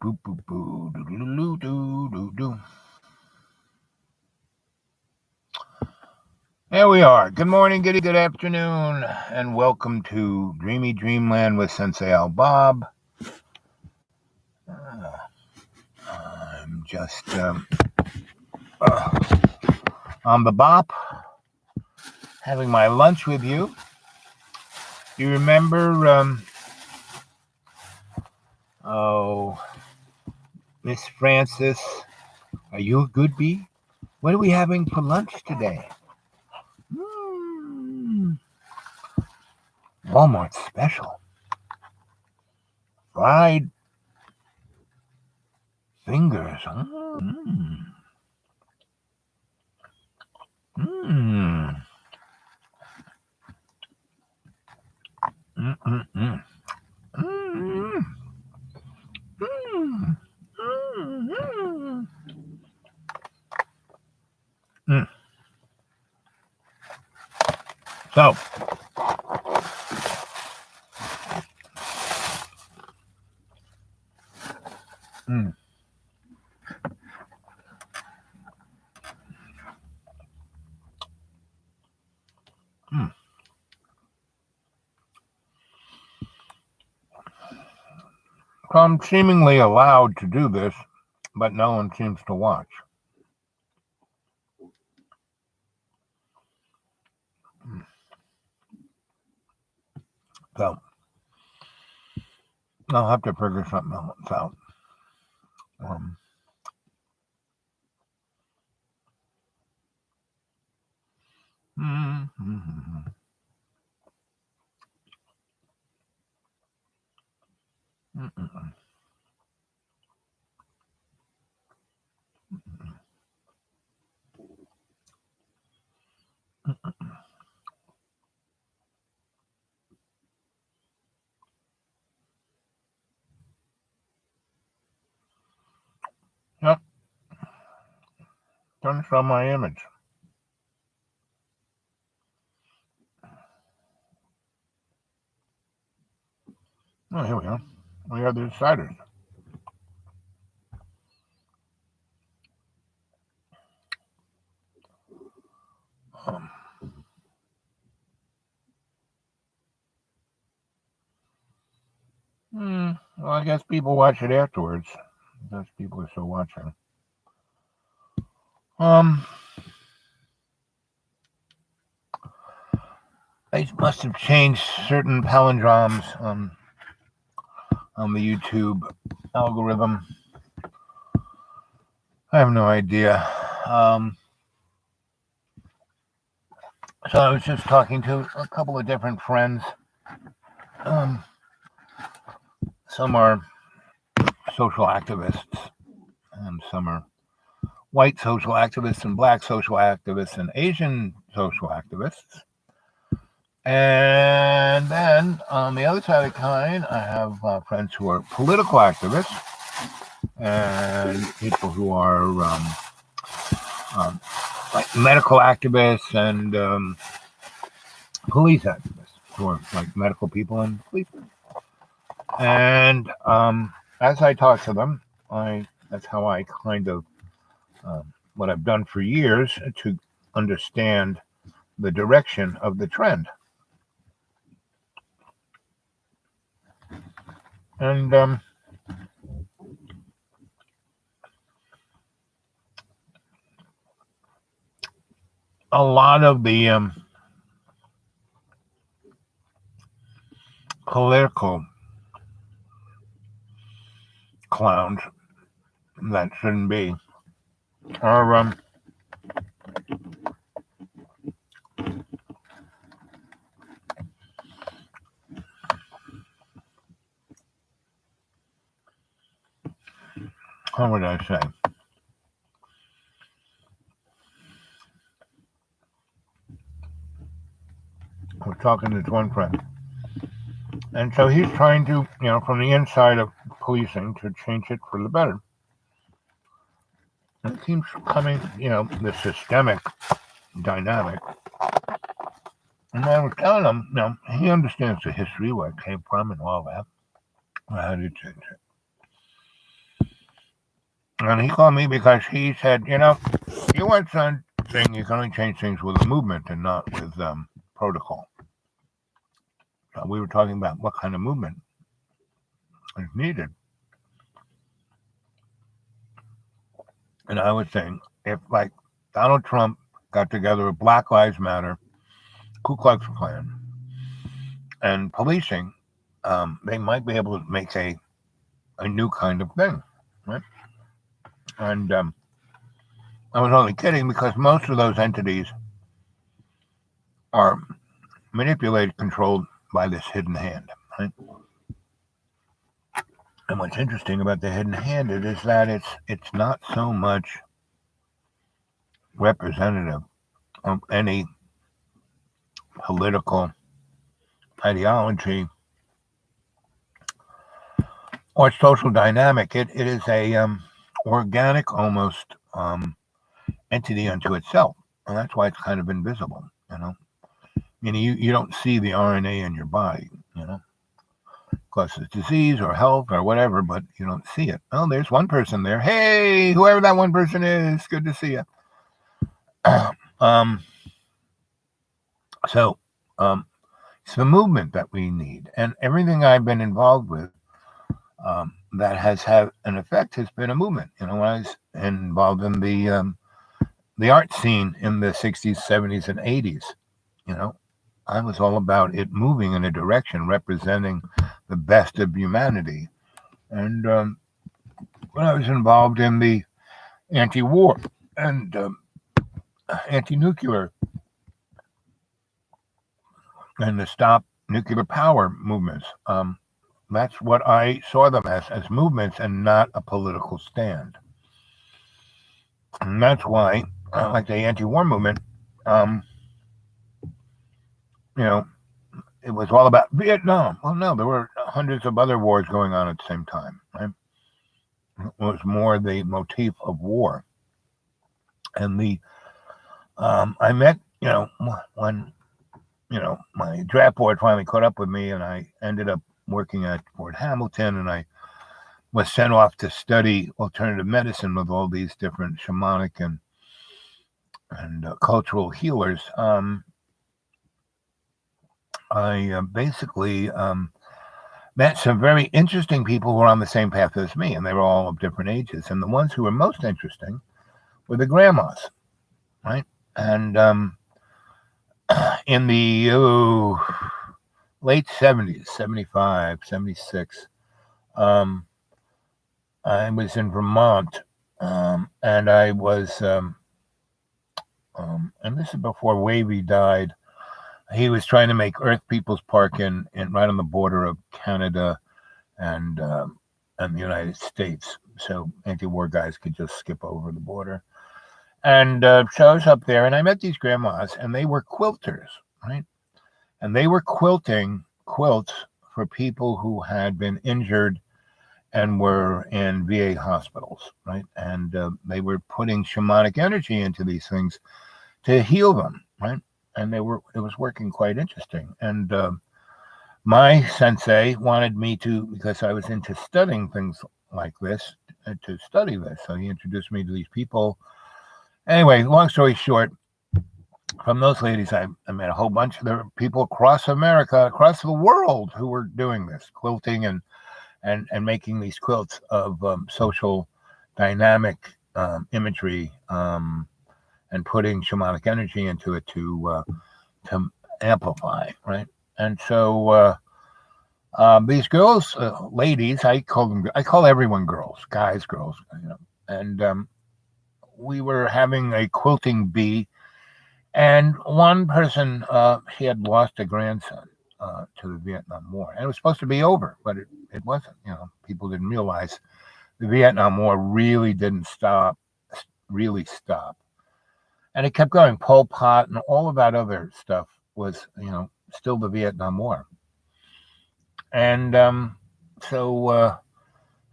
Boo, boo, boo, doo, doo, doo, doo, doo, doo. There we are. Good morning, good afternoon, and welcome to Dreamy Dreamland with Sensei Al Bob. I'm just on the bop, having my lunch with you. Do you remember, Miss Francis, are you a good bee? What are we having for lunch today? Walmart special. Fried fingers. Mm. Mm, mm, mm. Mm, mm, mm, mm. So, mm, mm. So I'm seemingly allowed to do this, but no one seems to watch. So I'll have to figure something else out. Um, mm, mm, mm, mm, mm, mm. Yep, don't show my image. Oh, here we are. We have the deciders. Um, well, I guess people watch it afterwards. Because people are still watching. They must have changed certain palindromes on the YouTube algorithm. I have no idea. So I was just talking to a couple of different friends. Some are social activists, and some are white social activists, and black social activists, and Asian social activists. And then on the other side of the coin, I have friends who are political activists and people who are like medical activists and police activists, who are like medical people and police. And as I talk to them, that's how I kind of what I've done for years to understand the direction of the trend. And a lot of the political clowns that shouldn't be are how would I say? We're talking to one friend, and so he's trying to, from the inside of policing, to change it for the better. And it keeps coming, the systemic dynamic. And I was telling him, he understands the history, where it came from, and all that. How do you change it? And he called me because he said, you want something, you can only change things with a movement and not with protocol. So we were talking about what kind of movement is needed. And I was saying, if like Donald Trump got together with Black Lives Matter, Ku Klux Klan, and policing, they might be able to make a new kind of thing, right? And I was only kidding because most of those entities are manipulated, controlled by this hidden hand, right? And what's interesting about the hidden hand is that it's not so much representative of any political ideology or social dynamic. It is a organic almost entity unto itself, and that's why it's kind of invisible. You don't see the RNA in your body, because it's disease or health or whatever, but you don't see it. Oh, there's one person there. Hey, whoever that one person is, good to see you. um, so it's the movement that we need, and everything I've been involved with that has had an effect has been a movement. When I was involved in the art scene in the 60s, 70s, and 80s, I was all about it moving in a direction representing the best of humanity. And when I was involved in the anti-war and anti-nuclear and the stop nuclear power movements, that's what I saw them as movements and not a political stand. And that's why, like the anti-war movement, um, you know, it was all about Vietnam. Well, no, there were hundreds of other wars going on at the same time. Right? It was more the motif of war, and I met when my draft board finally caught up with me, and I ended up working at Fort Hamilton, and I was sent off to study alternative medicine with all these different shamanic and cultural healers. I basically met some very interesting people who were on the same path as me, and they were all of different ages. And the ones who were most interesting were the grandmas, right? And in the late 70s, 75, 76, I was in Vermont, and I was, and this is before Wavy died. He was trying to make Earth People's Park in right on the border of Canada and the United States, so anti-war guys could just skip over the border. And so I was up there, and I met these grandmas, and they were quilters, right? And they were quilting quilts for people who had been injured and were in VA hospitals, right? And they were putting shamanic energy into these things to heal them, right? And it was working quite interesting. And my sensei wanted me to, because I was into studying things like this, to study this. So he introduced me to these people. Anyway, long story short, from those ladies, I met a whole bunch of the people across America, across the world, who were doing this quilting and making these quilts of social dynamic imagery and putting shamanic energy into it to amplify, right? And so these girls, ladies, I call everyone girls, guys, girls, and we were having a quilting bee, and one person, he had lost a grandson to the Vietnam War, and it was supposed to be over, but it wasn't. People didn't realize the Vietnam War really didn't stop, and it kept going. Pol Pot and all of that other stuff was, still the Vietnam War, and so.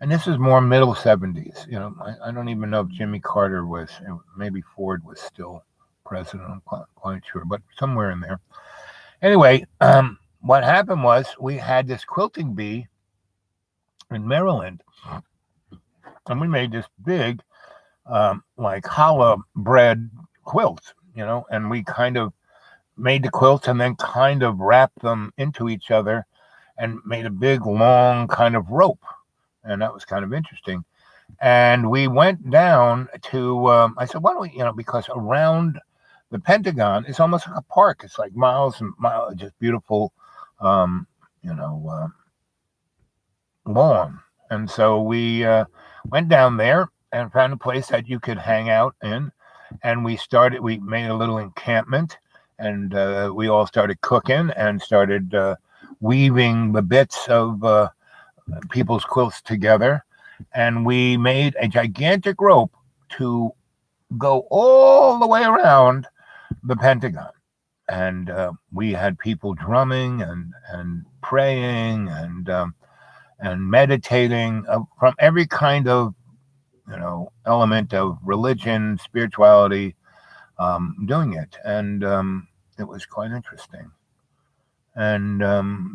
And this is more middle 70s. I don't even know if Jimmy Carter was, maybe Ford was still president. I'm quite sure, but somewhere in there. Anyway, what happened was we had this quilting bee in Maryland, and we made this big, like challah bread quilts, and we kind of made the quilts and then kind of wrapped them into each other and made a big long kind of rope, and that was kind of interesting. And we went down to, I said, why don't we, because around the Pentagon is almost like a park. It's like miles and miles, just beautiful, um, you know, uh, lawn. And so we went down there and found a place that you could hang out in. And we made a little encampment, and we all started cooking and started weaving the bits of people's quilts together. And we made a gigantic rope to go all the way around the Pentagon. And we had people drumming and praying and meditating from every kind of element of religion, spirituality, doing it, and it was quite interesting. And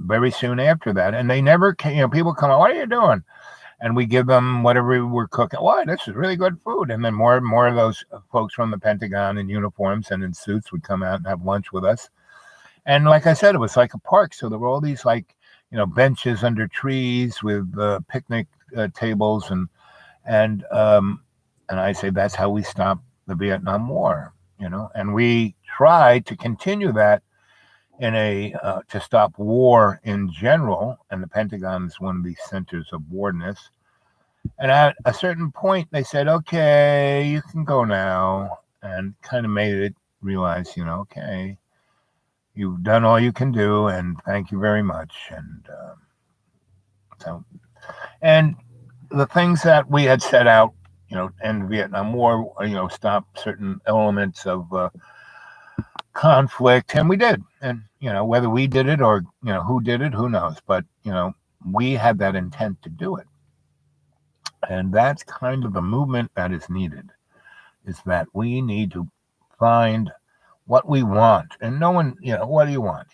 very soon after that, and they never came, people come out, what are you doing? And we give them whatever we're cooking. Why, this is really good food. And then more and more of those folks from the Pentagon in uniforms and in suits would come out and have lunch with us. And like I said, it was like a park. So there were all these benches under trees with picnic tables and I say that's how we stopped the Vietnam War. And we tried to continue that in to stop war in general. And the Pentagon is one of these centers of warness. And at a certain point, they said, "Okay, you can go now," and kind of made it realize, okay, you've done all you can do, and thank you very much. And so, and the things that we had set out, end the Vietnam War, stop certain elements of conflict, and we did. And whether we did it or who did it, who knows? But we had that intent to do it, and that's kind of the movement that is needed. Is that we need to find what we want, and no one, what do you want?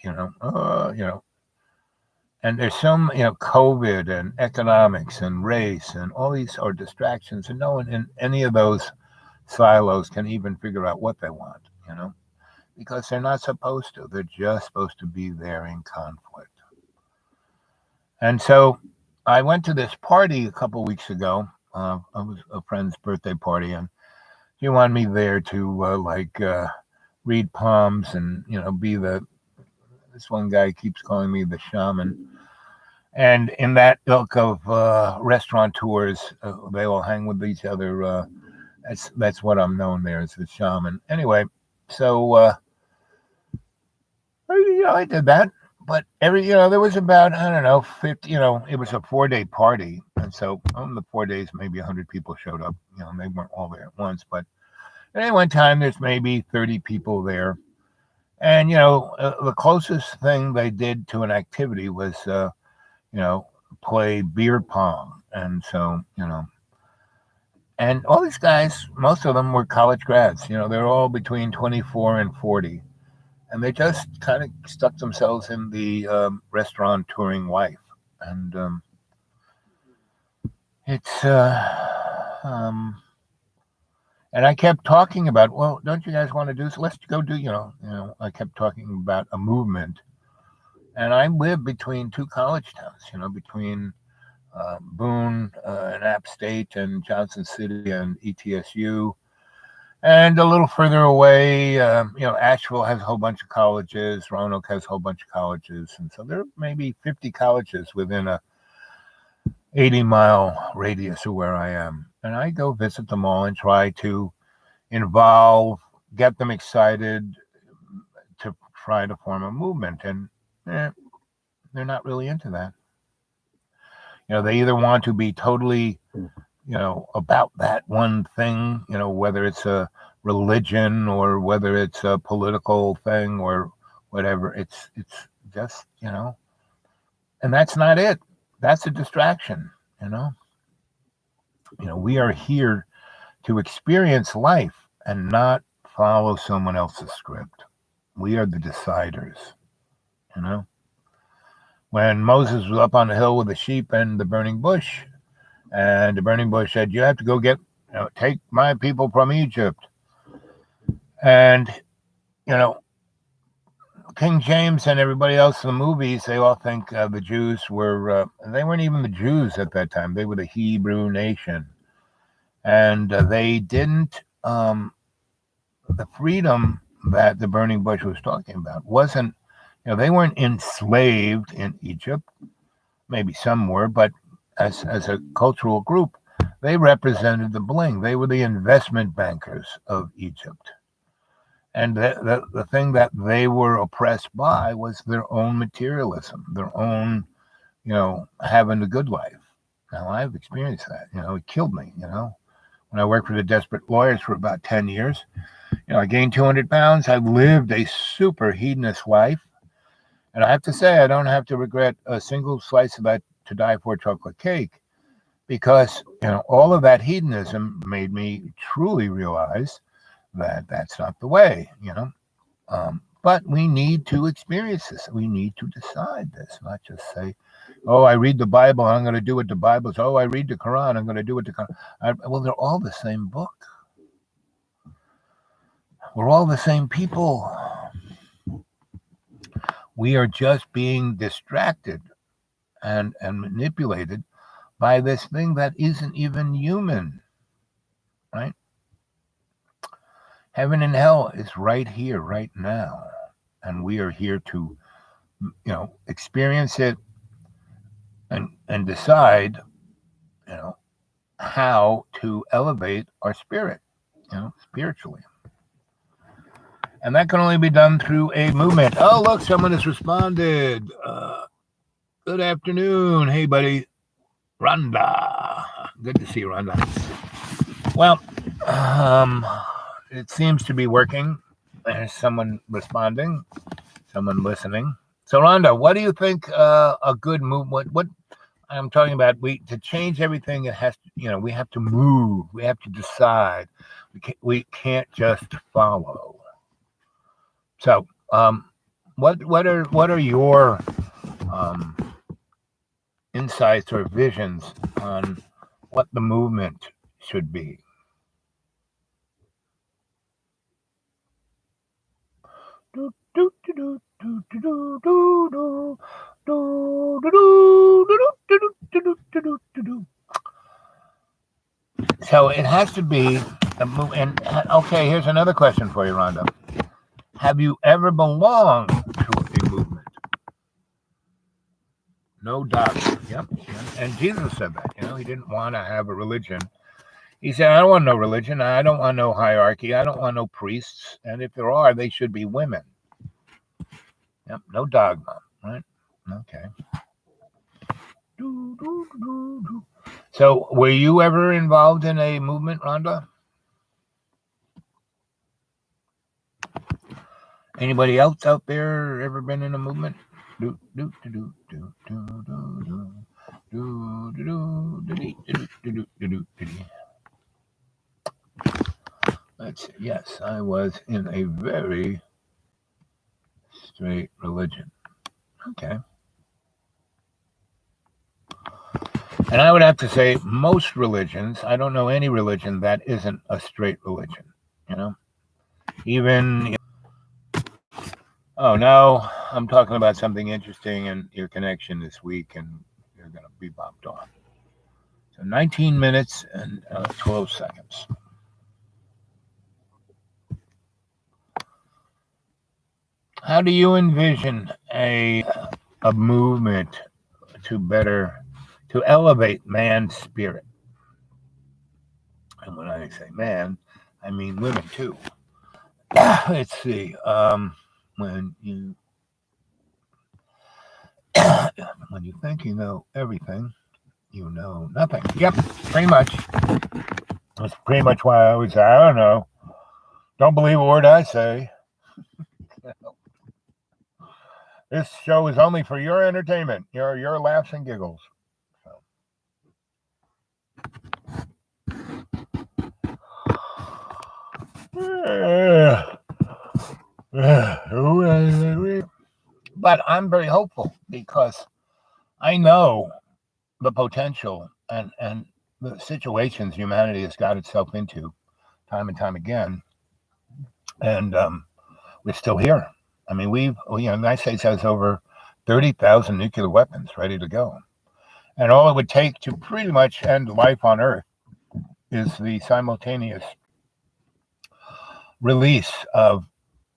And there's some, COVID and economics and race and all these are distractions, and no one in any of those silos can even figure out what they want, because they're not supposed to. They're just supposed to be there in conflict. And so I went to this party a couple of weeks ago. It was a friend's birthday party, and he wanted me there to read palms and be this one guy keeps calling me the shaman. And in that ilk of restaurateurs, they all hang with each other. That's what I'm known there as the shaman. Anyway, so I did that. But there was about, I don't know, 50, it was a 4-day party. And so on the 4 days, maybe 100 people showed up. They weren't all there at once. But at any one time, there's maybe 30 people there. And, the closest thing they did to an activity was, play beer pong. And so, and all these guys, most of them were college grads. They're all between 24 and 40. And they just kind of stuck themselves in the restaurant touring life. And it's, and I kept talking about, well, don't you guys want to do so? Let's go do, I kept talking about a movement. And I live between two college towns, between Boone and App State and Johnson City and ETSU. And a little further away, Asheville has a whole bunch of colleges. Roanoke has a whole bunch of colleges. And so there are maybe 50 colleges within a 80-mile radius of where I am. And I go visit them all and try to involve, get them excited to try to form a movement. And they're not really into that. They either want to be totally about that one thing, whether it's a religion or whether it's a political thing or whatever. It's just, and that's not it. That's a distraction, we are here to experience life and not follow someone else's script. We are the deciders, When Moses was up on the hill with the sheep and the burning bush, And the burning bush said, "You have to go take my people from Egypt." And you know, King James and everybody else in the movies, they all think the Jews were. They weren't even the Jews at that time. They were the Hebrew nation, and they didn't. The freedom that the burning bush was talking about wasn't. They weren't enslaved in Egypt. Maybe some were, but as a cultural group, they represented the bling. They were the investment bankers of Egypt. And the thing that they were oppressed by was their own materialism, their own, having a good life. Now, I've experienced that. It killed me, When I worked for the Desperate Lawyers for about 10 years, I gained 200 pounds. I lived a super hedonist life. And I have to say, I don't have to regret a single slice of that to die for chocolate cake, because, all of that hedonism made me truly realize that that's not the way, but we need to experience this. We need to decide this, not just say, "Oh, I read the Bible, I'm going to do what the Bible says. Oh, I read the Quran, I'm going to do what the Quran." Well, they're all the same book. We're all the same people. We are just being distracted and manipulated by this thing that isn't even human, right? Heaven and hell is right here, right now. And we are here to, experience it and decide, how to elevate our spirit, spiritually. And that can only be done through a movement. Oh, look, someone has responded. Good afternoon. Hey, buddy. Rhonda. Good to see you, Rhonda. Well, it seems to be working. There's someone responding, someone listening. So, Rhonda, what do you think a good movement? What I'm talking about, to change everything, it has to, we have to move. We have to decide. We can't just follow. So, what are your insights or visions on what the movement should be? So it has to be a move. And okay, here's another question for you, Rhonda. Have you ever belonged to a movement? No doubt. Yep. And Jesus said that. He didn't want to have a religion. He said, "I don't want no religion. I don't want no hierarchy. I don't want no priests. And if there are, they should be women." Yep. No dogma. Right? Okay. So, were you ever involved in a movement, Rhonda? Anybody else out there ever been in a movement? Let's see. Yes, I was in a very straight religion. Okay. And I would have to say most religions, I don't know any religion that isn't a straight religion, Even, oh no, I'm talking about something interesting in your connection this week, and you're going to be bumped off. So 19 minutes and 12 seconds. How do you envision a movement to elevate man's spirit? And when I say man, I mean women too. Let's see. When you think you know everything, you know nothing. Yep, pretty much. That's pretty much why I always say, I don't know. Don't believe a word I say. This show is only for your entertainment, your laughs and giggles. But I'm very hopeful because I know the potential and the situations humanity has got itself into time and time again, and we're still here. I mean, the United States has over 30,000 nuclear weapons ready to go. And all it would take to pretty much end life on Earth is the simultaneous release of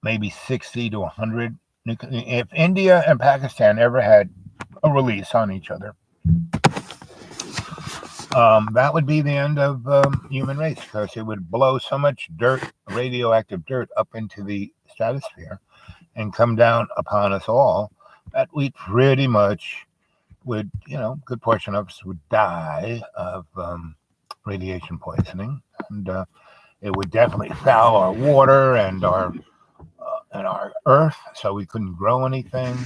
maybe 60 to 100 nuclear. If India and Pakistan ever had a release on each other, that would be the end of human race, because it would blow so much dirt, radioactive dirt, up into the stratosphere and come down upon us all that we pretty much would, good portion of us would die of radiation poisoning, and it would definitely foul our water and our earth, so we couldn't grow anything.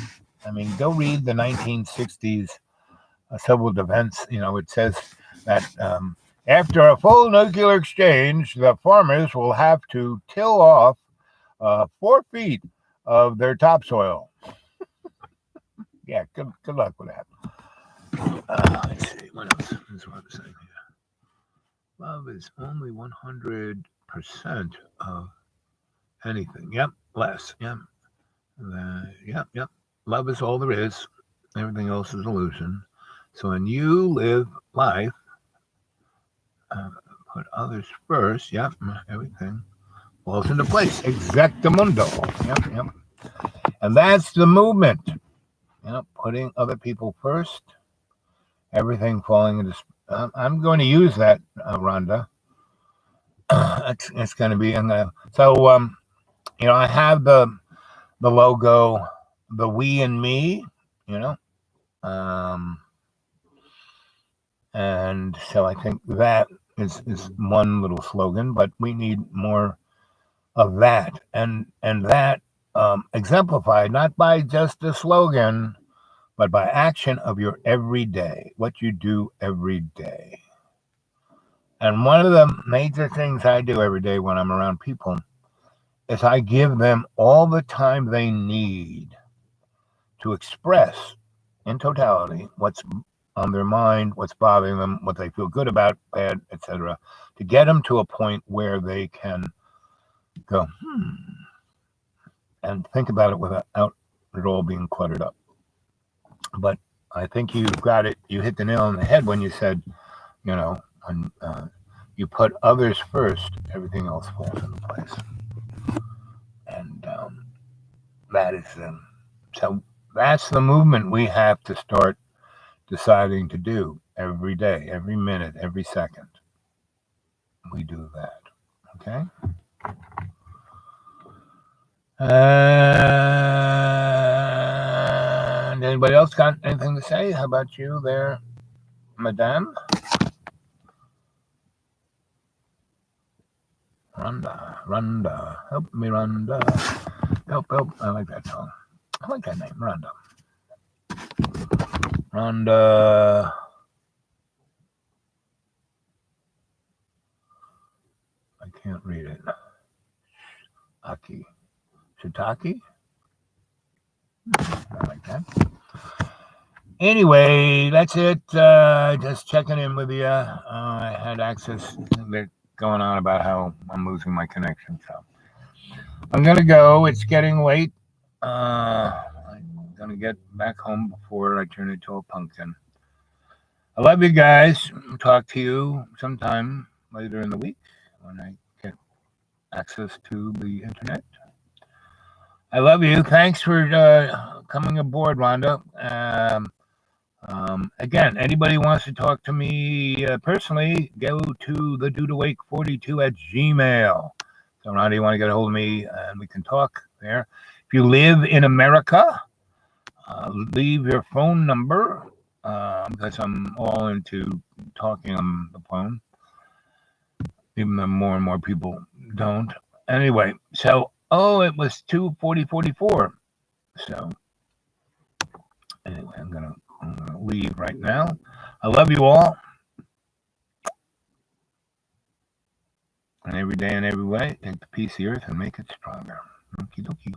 I mean, go read the 1960s civil defense. It says that after a full nuclear exchange, the farmers will have to till off 4 feet of their topsoil. Yeah, good luck with that. Let's see, what else is what I'm saying here? Love is only 100% of anything. Yep, less. Yep. Yep. Love is all there is. Everything else is illusion. So when you live life, put others first. Yep, everything falls into place. Exactamundo. Yep. And that's the movement. Putting other people first. Everything falling into. I'm going to use that, Rhonda. It's going to be in the. So I have the logo, the we and me. And so I think that is one little slogan, but we need more of that, and that exemplified not by just a slogan, but by action of your everyday, what you do every day. And one of the major things I do every day when I'm around people is I give them all the time they need to express in totality what's on their mind, what's bothering them, what they feel good about, bad, etc., to get them to a point where they can go, and think about it without it all being cluttered up. But I think you got it. You hit the nail on the head when you said, when you put others first, everything else falls into place. And that is so that's the movement we have to start deciding to do every day, every minute, every second. We do that. Okay? And anybody else got anything to say? How about you there, Madame? Rhonda. Help me, Rhonda. Help. I like that song. I like that name, Rhonda. Rhonda. I can't read it. Aki. Shiitake? I like that. Anyway, that's it. Just checking in with you. I had access. They're going on about how I'm losing my connection. So I'm going to go. It's getting late. I'm going to get back home before I turn into a pumpkin. I love you guys. Talk to you sometime later in the week when I get access to the internet. I love you. Thanks for coming aboard, Rhonda. Again, anybody wants to talk to me personally, go to the dudeawake42@gmail. So, Rhonda, you want to get a hold of me, and we can talk there. If you live in America, leave your phone number, because I'm all into talking on the phone, even though more and more people don't. Anyway, so, it was 2:44. So, anyway, I'm gonna leave right now. I love you all. And every day and every way, take the piece of the earth and make it stronger. Okie dokie.